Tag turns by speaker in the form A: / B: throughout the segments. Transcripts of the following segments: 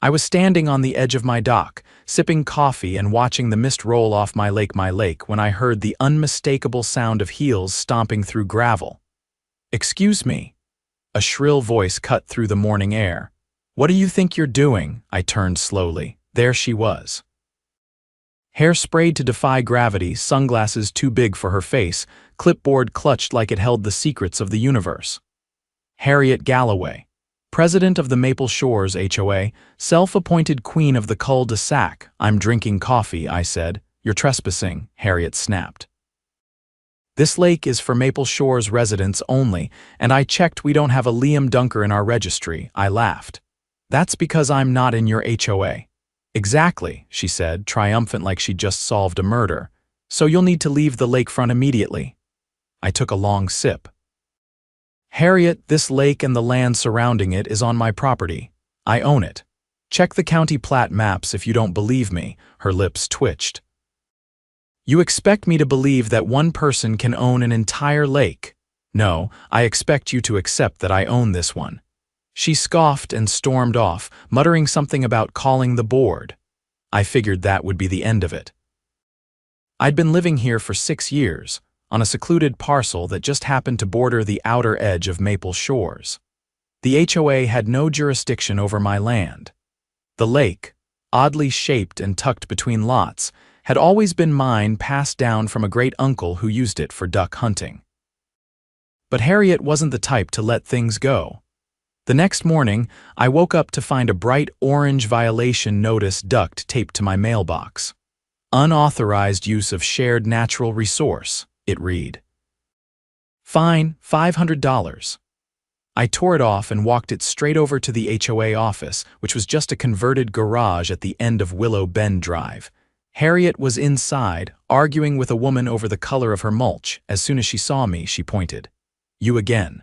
A: I was standing on the edge of my dock, sipping coffee and watching the mist roll off my lake, when I heard the unmistakable sound of heels stomping through gravel. "Excuse me." A shrill voice cut through the morning air. "What do you think you're doing?" I turned slowly. There she was. Hair sprayed to defy gravity, sunglasses too big for her face, clipboard clutched like it held the secrets of the universe. Harriet Galloway, president of the Maple Shores HOA, self-appointed queen of the cul-de-sac. "I'm drinking coffee," I said. "You're trespassing," Harriet snapped. "This lake is for Maple Shores residents only, and I checked we don't have a Liam Dunker in our registry," I laughed. "That's because I'm not in your HOA." "Exactly," she said, triumphant like she'd just solved a murder. "So you'll need to leave the lakefront immediately." I took a long sip. "Harriet, this lake and the land surrounding it is on my property. I own it. Check the county plat maps if you don't believe me." Her lips twitched. "You expect me to believe that one person can own an entire lake? No, I expect you to accept that I own this one." She scoffed and stormed off, muttering something about calling the board. I figured that would be the end of it. I'd been living here for 6 years, on a secluded parcel that just happened to border the outer edge of Maple Shores. The HOA had no jurisdiction over my land. The lake, oddly shaped and tucked between lots, had always been mine, passed down from a great-uncle who used it for duck hunting. But Harriet wasn't the type to let things go. The next morning, I woke up to find a bright orange violation notice duct taped to my mailbox. "Unauthorized use of shared natural resource," it read. "Fine, $500. I tore it off and walked it straight over to the HOA office, which was just a converted garage at the end of Willow Bend Drive. Harriet was inside, arguing with a woman over the color of her mulch. As soon as she saw me, she pointed. "You again."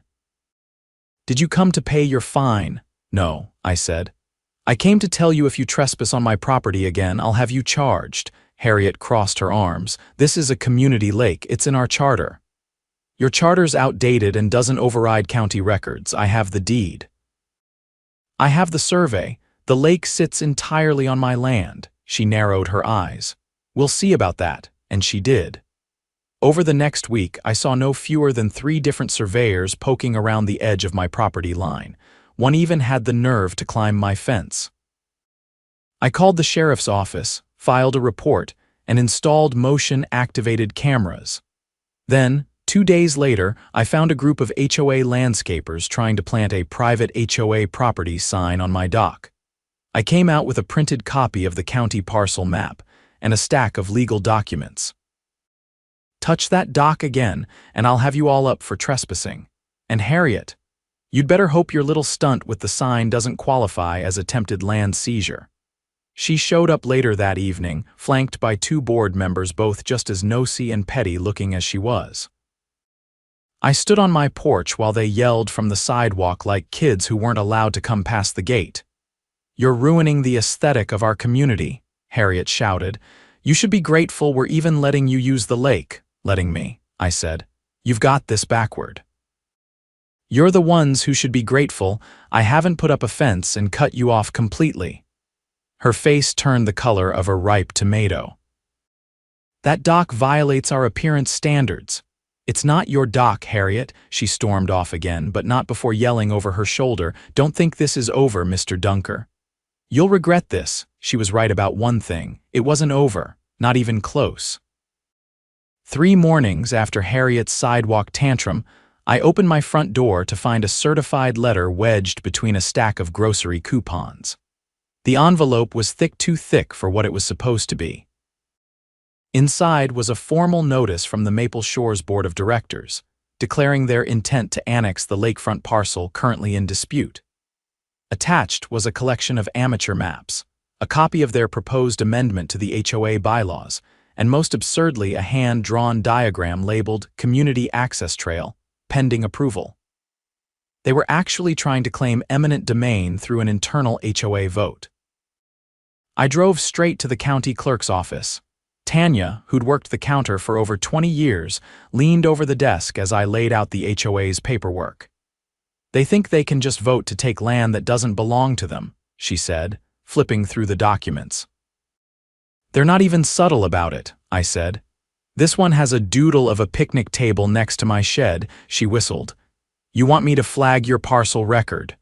A: "Did you come to pay your fine?" "No," I said. "I came to tell you if you trespass on my property again, I'll have you charged." Harriet crossed her arms. "This is a community lake. It's in our charter." "Your charter's outdated and doesn't override county records. I have the deed." "I have the survey. The lake sits entirely on my land." She narrowed her eyes. "We'll see about that," and she did. Over the next week, I saw no fewer than 3 different surveyors poking around the edge of my property line. One even had the nerve to climb my fence. I called the sheriff's office, filed a report, and installed motion-activated cameras. Then, 2 days later, I found a group of HOA landscapers trying to plant a private HOA property sign on my dock. I came out with a printed copy of the county parcel map and a stack of legal documents. "Touch that dock again, and I'll have you all up for trespassing. And Harriet, you'd better hope your little stunt with the sign doesn't qualify as attempted land seizure." She showed up later that evening, flanked by 2 board members, both just as nosy and petty looking as she was. I stood on my porch while they yelled from the sidewalk like kids who weren't allowed to come past the gate. "You're ruining the aesthetic of our community," Harriet shouted. "You should be grateful we're even letting you use the lake." "Letting me," I said. "You've got this backward." "You're the ones who should be grateful I haven't put up a fence and cut you off completely." Her face turned the color of a ripe tomato. "That dock violates our appearance standards." "It's not your dock, Harriet," she stormed off again, but not before yelling over her shoulder, "Don't think this is over, Mr. Dunker. You'll regret this." She was right about one thing. It wasn't over, not even close. 3 mornings after Harriet's sidewalk tantrum, I opened my front door to find a certified letter wedged between a stack of grocery coupons. The envelope was too thick for what it was supposed to be. Inside was a formal notice from the Maple Shores Board of Directors, declaring their intent to annex the lakefront parcel currently in dispute. Attached was a collection of amateur maps, a copy of their proposed amendment to the HOA bylaws, and most absurdly a hand-drawn diagram labeled Community Access Trail, pending approval. They were actually trying to claim eminent domain through an internal HOA vote. I drove straight to the county clerk's office. Tanya, who'd worked the counter for over 20 years, leaned over the desk as I laid out the HOA's paperwork. "They think they can just vote to take land that doesn't belong to them," she said, flipping through the documents. "They're not even subtle about it," I said. "This one has a doodle of a picnic table next to my shed," she whistled. "You want me to flag your parcel record?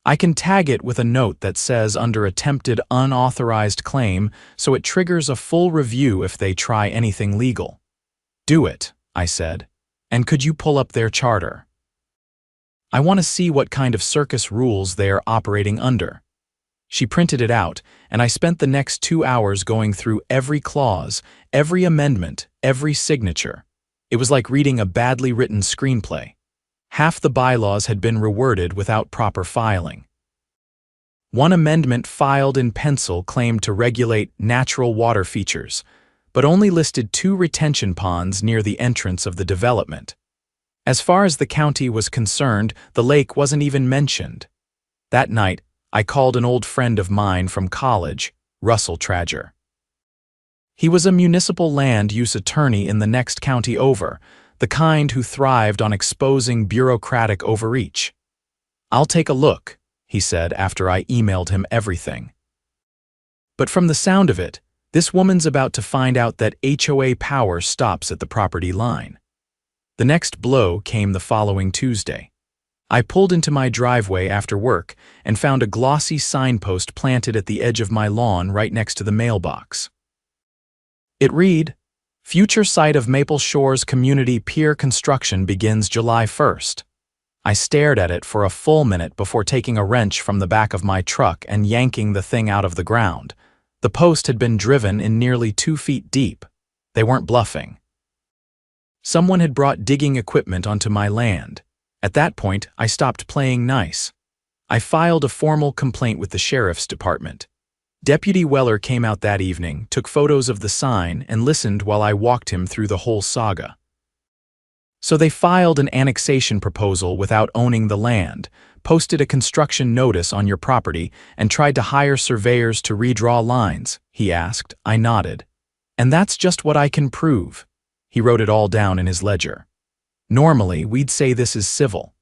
A: I can tag it with a note that says under attempted unauthorized claim, so it triggers a full review if they try anything legal." "Do it," I said. "And could you pull up their charter? I want to see what kind of circus rules they are operating under." She printed it out, and I spent the next 2 hours going through every clause, every amendment, every signature. It was like reading a badly written screenplay. Half the bylaws had been reworded without proper filing. One amendment filed in pencil claimed to regulate natural water features, but only listed 2 retention ponds near the entrance of the development. As far as the county was concerned, the lake wasn't even mentioned. That night, I called an old friend of mine from college, Russell Trager. He was a municipal land use attorney in the next county over, the kind who thrived on exposing bureaucratic overreach. "I'll take a look," he said after I emailed him everything. But from the sound of it, this woman's about to find out that HOA power stops at the property line. The next blow came the following Tuesday. I pulled into my driveway after work and found a glossy signpost planted at the edge of my lawn right next to the mailbox. It read, "Future site of Maple Shores Community Pier construction begins July 1st. I stared at it for a full minute before taking a wrench from the back of my truck and yanking the thing out of the ground. The post had been driven in nearly 2 feet deep. They weren't bluffing. Someone had brought digging equipment onto my land. At that point, I stopped playing nice. I filed a formal complaint with the sheriff's department. Deputy Weller came out that evening, took photos of the sign, and listened while I walked him through the whole saga. So they filed an annexation proposal without owning the land, posted a construction notice on your property, and tried to hire surveyors to redraw lines, he asked. I nodded. "And that's just what I can prove." He wrote it all down in his ledger. "Normally, we'd say this is civil.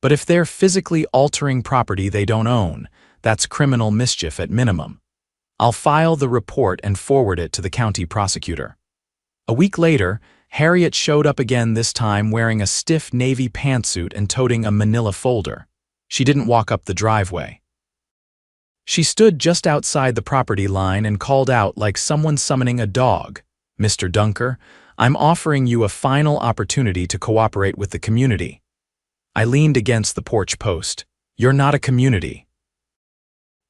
A: But if they're physically altering property they don't own, that's criminal mischief at minimum. I'll file the report and forward it to the county prosecutor." A week later, Harriet showed up again, this time wearing a stiff navy pantsuit and toting a manila folder. She didn't walk up the driveway. She stood just outside the property line and called out like someone summoning a dog. "Mr. Dunker, I'm offering you a final opportunity to cooperate with the community." I leaned against the porch post. "You're not a community.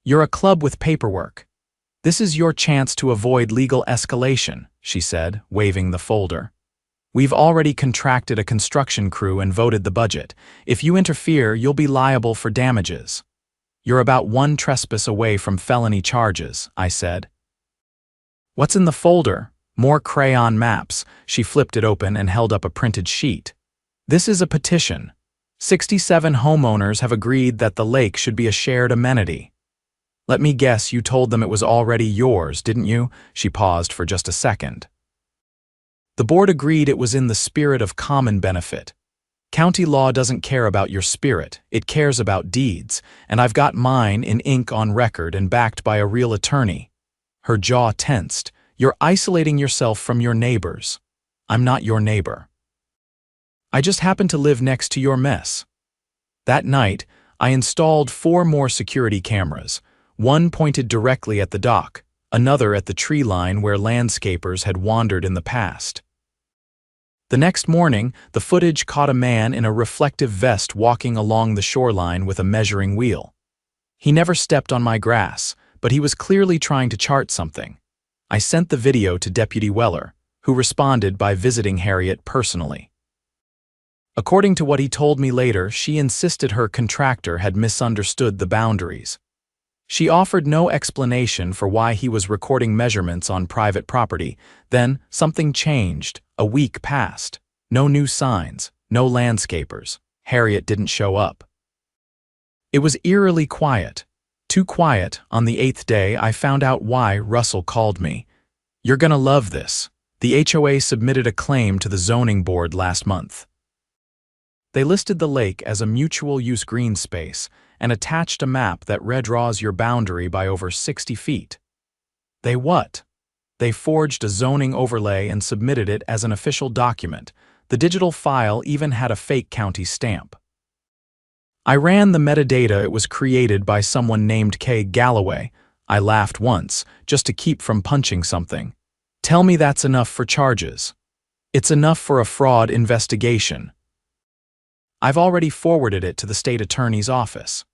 A: You're a club with paperwork. This is your chance to avoid legal escalation," she said, waving the folder. "We've already contracted a construction crew and voted the budget. If you interfere, you'll be liable for damages." "You're about 1 trespass away from felony charges," I said. "What's in the folder?" More crayon maps. She flipped it open and held up a printed sheet. "This is a petition. 67 homeowners have agreed that the lake should be a shared amenity." "Let me guess, you told them it was already yours, didn't you?" She paused for just a second. "The board agreed it was in the spirit of common benefit. County law doesn't care about your spirit, it cares about deeds, and I've got mine in ink on record and backed by a real attorney." Her jaw tensed. "You're isolating yourself from your neighbors." "I'm not your neighbor. I just happen to live next to your mess." That night, I installed 4 more security cameras. One pointed directly at the dock, another at the tree line where landscapers had wandered in the past. The next morning, the footage caught a man in a reflective vest walking along the shoreline with a measuring wheel. He never stepped on my grass, but he was clearly trying to chart something. I sent the video to Deputy Weller, who responded by visiting Harriet personally. According to what he told me later, she insisted her contractor had misunderstood the boundaries. She offered no explanation for why he was recording measurements on private property. Then, something changed. A week passed. No new signs, no landscapers. Harriet didn't show up. It was eerily quiet. Too quiet. On the 8th day, I found out why Russell called me. "You're gonna love this. The HOA submitted a claim to the zoning board last month. They listed the lake as a mutual use green space, and attached a map that redraws your boundary by over 60 feet. They what? They forged a zoning overlay and submitted it as an official document. The digital file even had a fake county stamp. I ran the metadata. It was created by someone named K. Galloway. I laughed once, just to keep from punching something. Tell me that's enough for charges. It's enough for a fraud investigation. I've already forwarded it to the state attorney's office.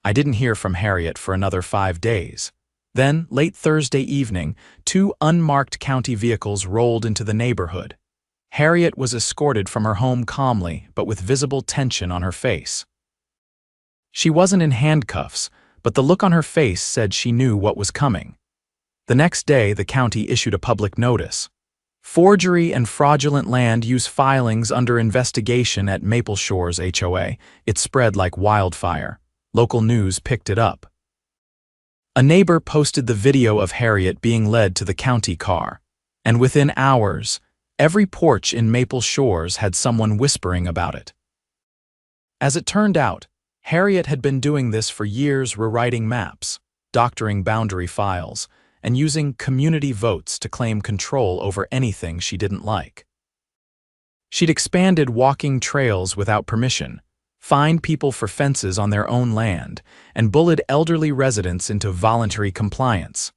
A: I didn't hear from Harriet for another 5 days. Then, late Thursday evening, 2 unmarked county vehicles rolled into the neighborhood. Harriet was escorted from her home calmly, but with visible tension on her face. She wasn't in handcuffs, but the look on her face said she knew what was coming. The next day, the county issued a public notice. Forgery and fraudulent land use filings under investigation at Maple Shores HOA. It spread like wildfire. Local news picked it up. A neighbor posted the video of Harriet being led to the county car, and within hours, every porch in Maple Shores had someone whispering about it. As it turned out, Harriet had been doing this for years, rewriting maps, doctoring boundary files, and using community votes to claim control over anything she didn't like. She'd expanded walking trails without permission, fined people for fences on their own land, and bullied elderly residents into voluntary compliance.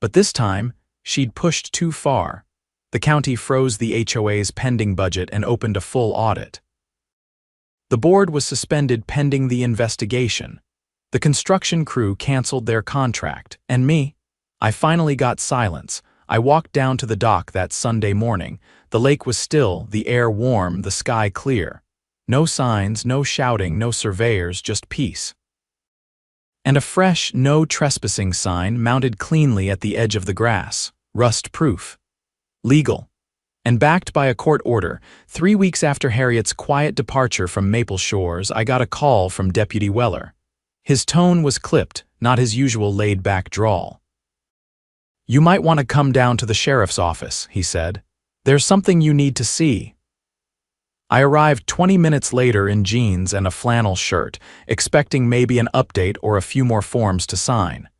A: But this time, she'd pushed too far. The county froze the HOA's pending budget and opened a full audit. The board was suspended pending the investigation. The construction crew canceled their contract, and me, I finally got silence. I walked down to the dock that Sunday morning. The lake was still, the air warm, the sky clear. No signs, no shouting, no surveyors, just peace. And a fresh "No Trespassing" sign mounted cleanly at the edge of the grass, rust-proof. Legal. And backed by a court order. 3 weeks after Harriet's quiet departure from Maple Shores, I got a call from Deputy Weller. His tone was clipped, not his usual laid-back drawl. "You might want to come down to the sheriff's office," he said. "There's something you need to see." I arrived 20 minutes later in jeans and a flannel shirt, expecting maybe an update or a few more forms to sign.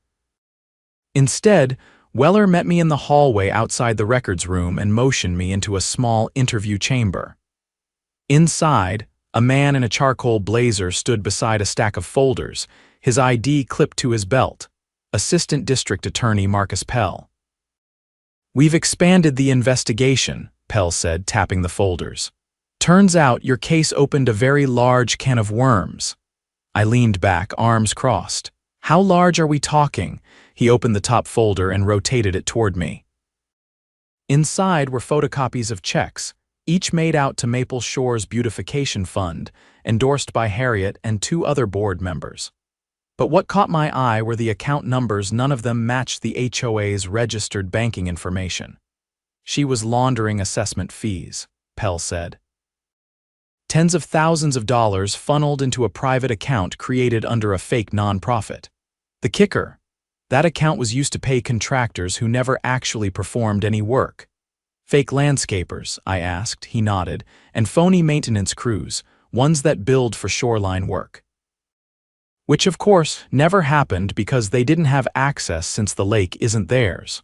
A: Instead, Weller met me in the hallway outside the records room and motioned me into a small interview chamber. Inside, a man in a charcoal blazer stood beside a stack of folders, his ID clipped to his belt. Assistant District Attorney Marcus Pell. "We've expanded the investigation," Pell said, tapping the folders. "Turns out your case opened a very large can of worms." I leaned back, arms crossed. "How large are we talking?" He opened the top folder and rotated it toward me. Inside were photocopies of checks, each made out to Maple Shores Beautification Fund, endorsed by Harriet and 2 other board members. But what caught my eye were the account numbers. None of them matched the HOA's registered banking information. She was laundering assessment fees, Pell said. Tens of thousands of dollars funneled into a private account created under a fake nonprofit. The kicker: that account was used to pay contractors who never actually performed any work. "Fake landscapers?" I asked. He nodded. "And phony maintenance crews, ones that billed for shoreline work." Which, of course, never happened because they didn't have access since the lake isn't theirs.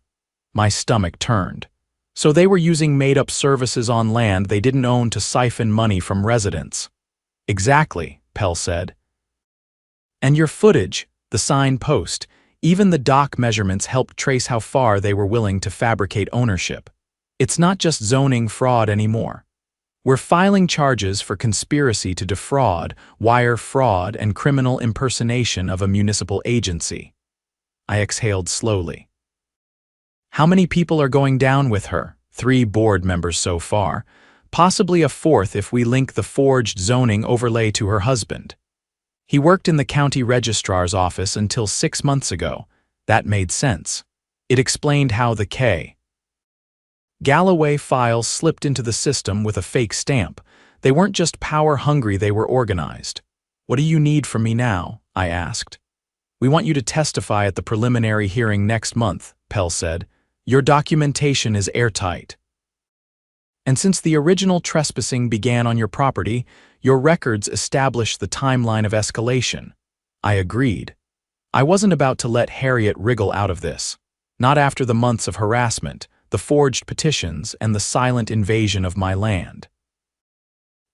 A: My stomach turned. So they were using made-up services on land they didn't own to siphon money from residents. "Exactly," Pell said. "And your footage, the sign post, even the dock measurements helped trace how far they were willing to fabricate ownership. It's not just zoning fraud anymore. We're filing charges for conspiracy to defraud, wire fraud, and criminal impersonation of a municipal agency." I exhaled slowly. "How many people are going down with her?" 3 board members so far. Possibly a 4th if we link the forged zoning overlay to her husband. He worked in the county registrar's office until 6 months ago. That made sense. It explained how the K. Galloway files slipped into the system with a fake stamp. They weren't just power-hungry, they were organized. "What do you need from me now?" I asked. "We want you to testify at the preliminary hearing next month," Pell said. "Your documentation is airtight. And since the original trespassing began on your property, your records establish the timeline of escalation. I agreed. I wasn't about to let Harriet wriggle out of this. Not after the months of harassment, the forged petitions, and the silent invasion of my land.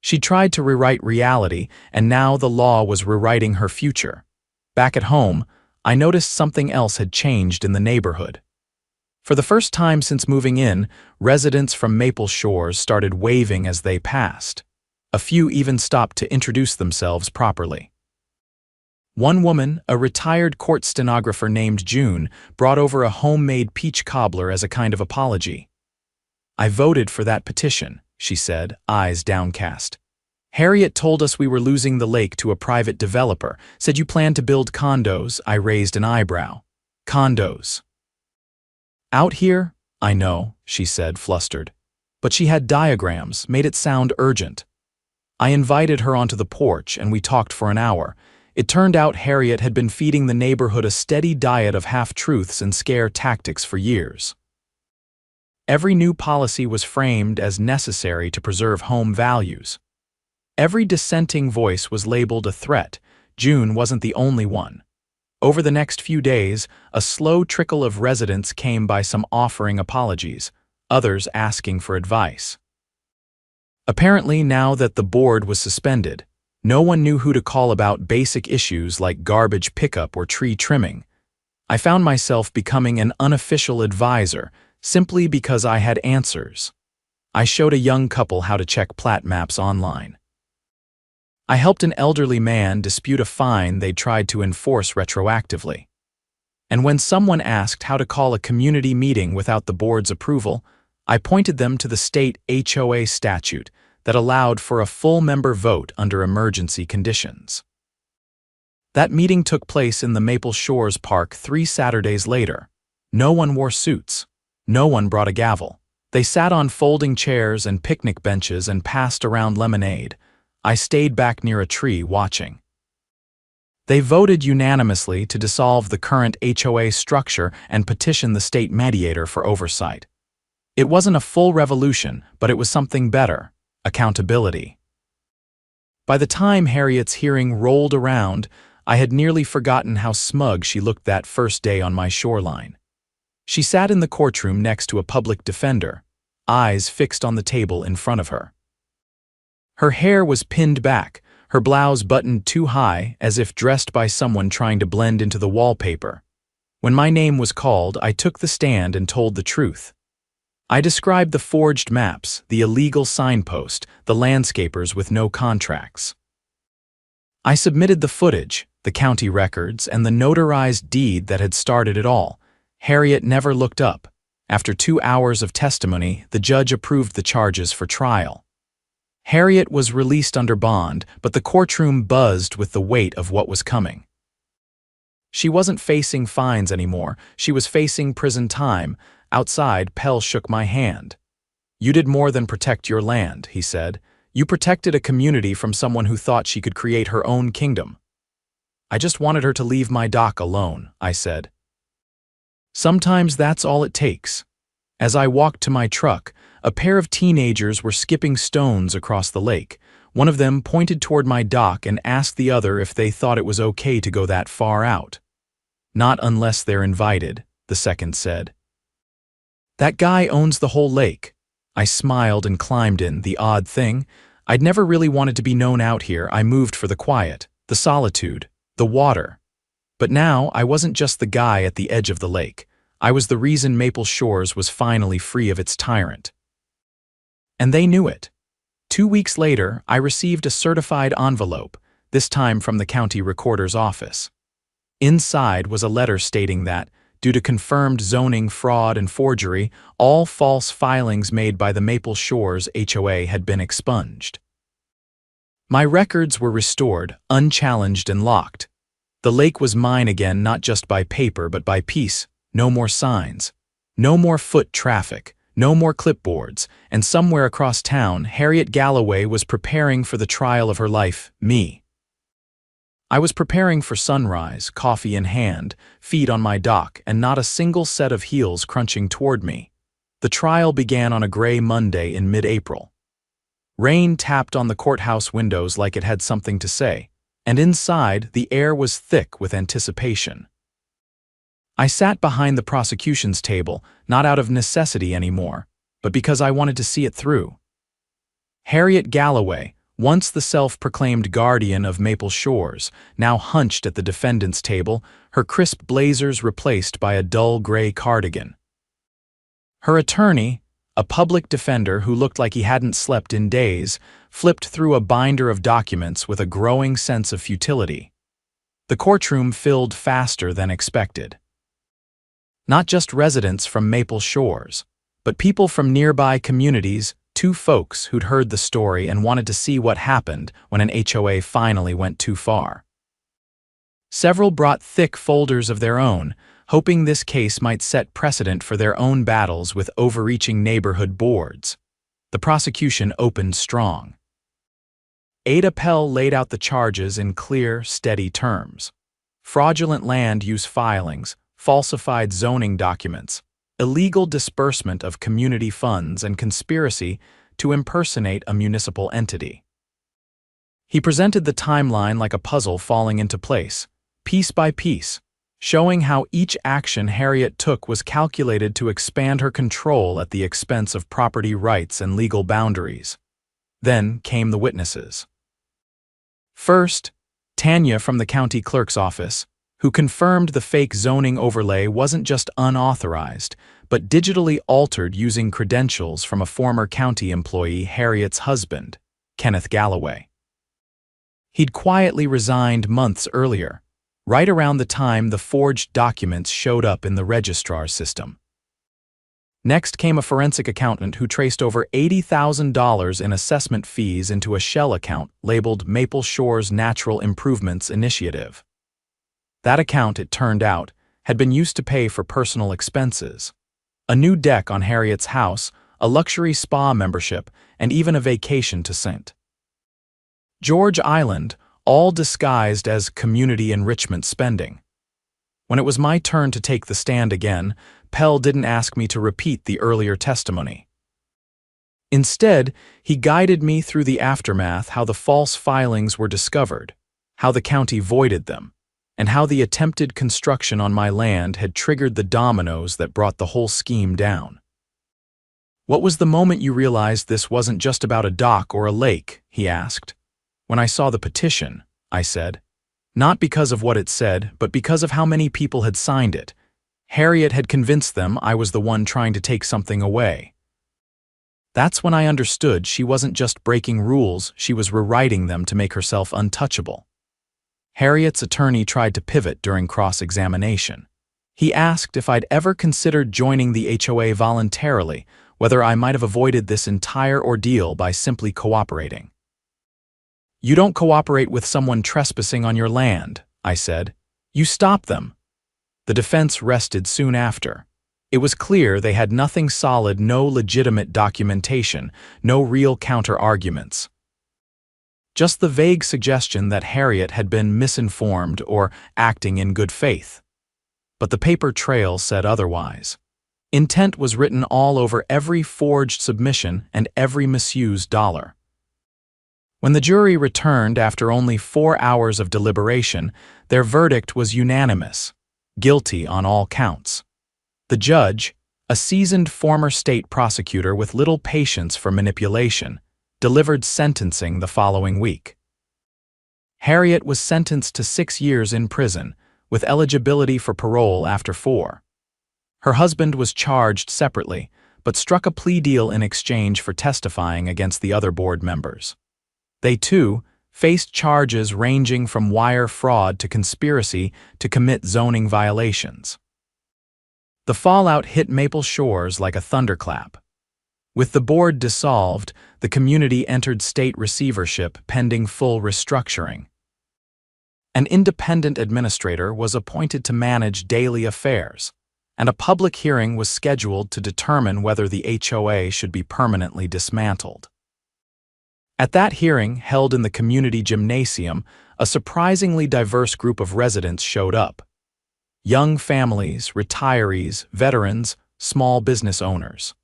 A: She tried to rewrite reality, and now the law was rewriting her future. Back at home, I noticed something else had changed in the neighborhood. For the first time since moving in, residents from Maple Shores started waving as they passed. A few even stopped to introduce themselves properly. One woman, a retired court stenographer named June, brought over a homemade peach cobbler as a kind of apology. "I voted for that petition," she said, eyes downcast. "Harriet told us we were losing the lake to a private developer, said you planned to build condos." I raised an eyebrow. "Condos? Out here?" "I know," she said, flustered. But she had diagrams, made it sound urgent. I invited her onto the porch and we talked for an hour. It turned out Harriet had been feeding the neighborhood a steady diet of half-truths and scare tactics for years. Every new policy was framed as necessary to preserve home values. Every dissenting voice was labeled a threat. June wasn't the only one. Over the next few days, a slow trickle of residents came by, some offering apologies, others asking for advice. Apparently, now that the board was suspended, no one knew who to call about basic issues like garbage pickup or tree trimming. I found myself becoming an unofficial advisor simply because I had answers. I showed a young couple how to check plat maps online. I helped an elderly man dispute a fine they tried to enforce retroactively. And when someone asked how to call a community meeting without the board's approval, I pointed them to the state HOA statute that allowed for a full member vote under emergency conditions. That meeting took place in the Maple Shores Park 3 Saturdays later. No one wore suits. No one brought a gavel. They sat on folding chairs and picnic benches and passed around lemonade. I stayed back near a tree watching. They voted unanimously to dissolve the current HOA structure and petition the state mediator for oversight. It wasn't a full revolution, but it was something better: accountability. By the time Harriet's hearing rolled around, I had nearly forgotten how smug she looked that first day on my shoreline. She sat in the courtroom next to a public defender, eyes fixed on the table in front of her. Her hair was pinned back, her blouse buttoned too high, as if dressed by someone trying to blend into the wallpaper. When my name was called, I took the stand and told the truth. I described the forged maps, the illegal signpost, the landscapers with no contracts. I submitted the footage, the county records, and the notarized deed that had started it all. Harriet never looked up. After 2 hours of testimony, the judge approved the charges for trial. Harriet was released under bond, but the courtroom buzzed with the weight of what was coming. She wasn't facing fines anymore, she was facing prison time. Outside, Pell shook my hand. "You did more than protect your land," he said. "You protected a community from someone who thought she could create her own kingdom." "I just wanted her to leave my dock alone," I said. Sometimes that's all it takes. As I walked to my truck, a pair of teenagers were skipping stones across the lake. One of them pointed toward my dock and asked the other if they thought it was okay to go that far out. "Not unless they're invited," the second said. "That guy owns the whole lake." I smiled and climbed in. The odd thing, I'd never really wanted to be known out here. I moved for the quiet, the solitude, the water. But now I wasn't just the guy at the edge of the lake. I was the reason Maple Shores was finally free of its tyrant. And they knew it. 2 weeks later, I received a certified envelope, this time from the county recorder's office. Inside was a letter stating that, due to confirmed zoning fraud and forgery, all false filings made by the Maple Shores HOA had been expunged. My records were restored, unchallenged and locked. The lake was mine again, not just by paper but by piece. No more signs. No more foot traffic. No more clipboards. And somewhere across town, Harriet Galloway was preparing for the trial of her life, me. I was preparing for sunrise, coffee in hand, feet on my dock, and not a single set of heels crunching toward me. The trial began on a gray Monday in mid-April. Rain tapped on the courthouse windows like it had something to say. and inside the air was thick with anticipation. I sat behind the prosecution's table, not out of necessity anymore, but because I wanted to see it through. Harriet Galloway, once the self-proclaimed guardian of Maple Shores, now hunched at the defendant's table, her crisp blazers replaced by a dull gray cardigan. Her attorney, a public defender who looked like he hadn't slept in days, flipped through a binder of documents with a growing sense of futility. The courtroom filled faster than expected. Not just residents from Maple Shores, but people from nearby communities, two folks who'd heard the story and wanted to see what happened when an HOA finally went too far. Several brought thick folders of their own, hoping this case might set precedent for their own battles with overreaching neighborhood boards. The prosecution opened strong. Ada Pell laid out the charges in clear, steady terms. Fraudulent land use filings, falsified zoning documents, illegal disbursement of community funds, and conspiracy to impersonate a municipal entity. He presented the timeline like a puzzle falling into place, piece by piece, showing how each action Harriet took was calculated to expand her control at the expense of property rights and legal boundaries. Then came the witnesses. First, Tanya from the county clerk's office, who confirmed the fake zoning overlay wasn't just unauthorized, but digitally altered using credentials from a former county employee, Harriet's husband, Kenneth Galloway. He'd quietly resigned months earlier, right around the time the forged documents showed up in the registrar's system. Next came a forensic accountant who traced over $80,000 in assessment fees into a shell account labeled Maple Shores Natural Improvements Initiative. That account, it turned out, had been used to pay for personal expenses. A new deck on Harriet's house, a luxury spa membership, and even a vacation to St. George Island, all disguised as community enrichment spending. When it was my turn to take the stand again, Pell didn't ask me to repeat the earlier testimony. Instead, he guided me through the aftermath, how the false filings were discovered, how the county voided them, and how the attempted construction on my land had triggered the dominoes that brought the whole scheme down. "What was the moment you realized this wasn't just about a dock or a lake?" he asked. "When I saw the petition," I said. Not because of what it said, but because of how many people had signed it. Harriet had convinced them I was the one trying to take something away. That's when I understood she wasn't just breaking rules, she was rewriting them to make herself untouchable. Harriet's attorney tried to pivot during cross-examination. He asked if I'd ever considered joining the HOA voluntarily, whether I might have avoided this entire ordeal by simply cooperating. "You don't cooperate with someone trespassing on your land," I said. "You stop them." The defense rested soon after. It was clear they had nothing solid, no legitimate documentation, no real counter-arguments. Just the vague suggestion that Harriet had been misinformed or acting in good faith. But the paper trail said otherwise. Intent was written all over every forged submission and every misused dollar. When the jury returned after only 4 hours of deliberation, their verdict was unanimous: guilty on all counts. The judge, a seasoned former state prosecutor with little patience for manipulation, delivered sentencing the following week. Harriet was sentenced to 6 years in prison, with eligibility for parole after 4. Her husband was charged separately, but struck a plea deal in exchange for testifying against the other board members. They, too, faced charges ranging from wire fraud to conspiracy to commit zoning violations. The fallout hit Maple Shores like a thunderclap. With the board dissolved, the community entered state receivership pending full restructuring. An independent administrator was appointed to manage daily affairs, and a public hearing was scheduled to determine whether the HOA should be permanently dismantled. At that hearing, held in the community gymnasium, a surprisingly diverse group of residents showed up. Young families, retirees, veterans, small business owners.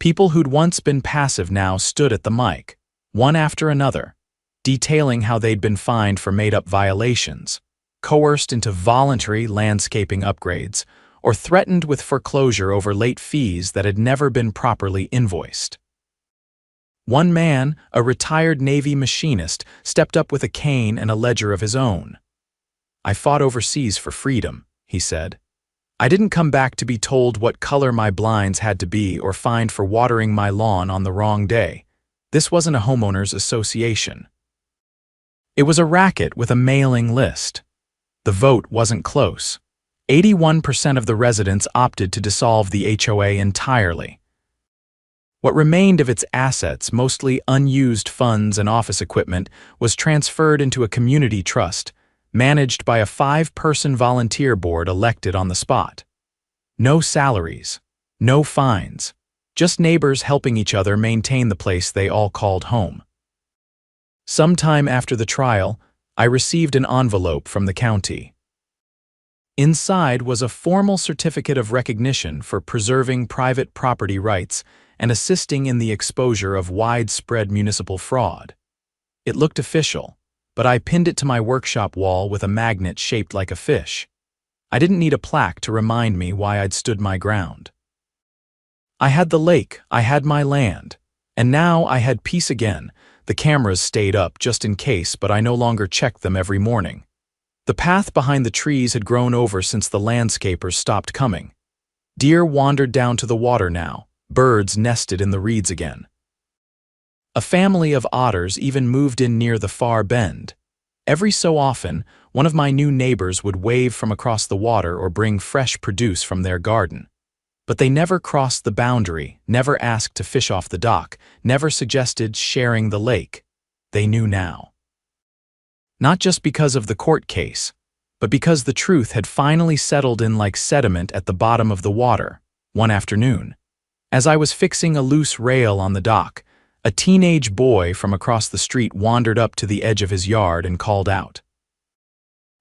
A: People who'd once been passive now stood at the mic, one after another, detailing how they'd been fined for made-up violations, coerced into voluntary landscaping upgrades, or threatened with foreclosure over late fees that had never been properly invoiced. One man, a retired Navy machinist, stepped up with a cane and a ledger of his own. "I fought overseas for freedom," he said. "I didn't come back to be told what color my blinds had to be or fined for watering my lawn on the wrong day. This wasn't a homeowners association. It was a racket with a mailing list." The vote wasn't close. 81% of the residents opted to dissolve the HOA entirely. What remained of its assets, mostly unused funds and office equipment, was transferred into a community trust, managed by a 5-person volunteer board elected on the spot. No salaries, no fines, just neighbors helping each other maintain the place they all called home. Sometime after the trial, I received an envelope from the county. Inside was a formal certificate of recognition for preserving private property rights and assisting in the exposure of widespread municipal fraud. It looked official, but I pinned it to my workshop wall with a magnet shaped like a fish. I didn't need a plaque to remind me why I'd stood my ground. I had the lake, I had my land, and now I had peace again. The cameras stayed up just in case, but I no longer checked them every morning. The path behind the trees had grown over since the landscapers stopped coming. Deer wandered down to the water now. Birds nested in the reeds again. A family of otters even moved in near the far bend. Every so often, one of my new neighbors would wave from across the water or bring fresh produce from their garden. But they never crossed the boundary, never asked to fish off the dock, never suggested sharing the lake. They knew now. Not just because of the court case, but because the truth had finally settled in like sediment at the bottom of the water, one afternoon. As I was fixing a loose rail on the dock, a teenage boy from across the street wandered up to the edge of his yard and called out.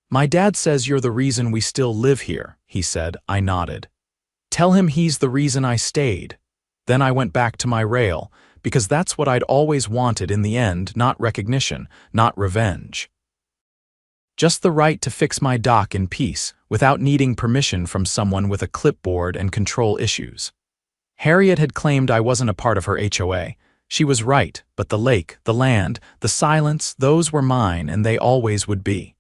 A: "My dad says you're the reason we still live here," he said. I nodded. "Tell him he's the reason I stayed." Then I went back to my rail, because that's what I'd always wanted in the end, not recognition, not revenge. Just the right to fix my dock in peace, without needing permission from someone with a clipboard and control issues. Harriet had claimed I wasn't a part of her HOA. She was right, but the lake, the land, the silence, those were mine, and they always would be.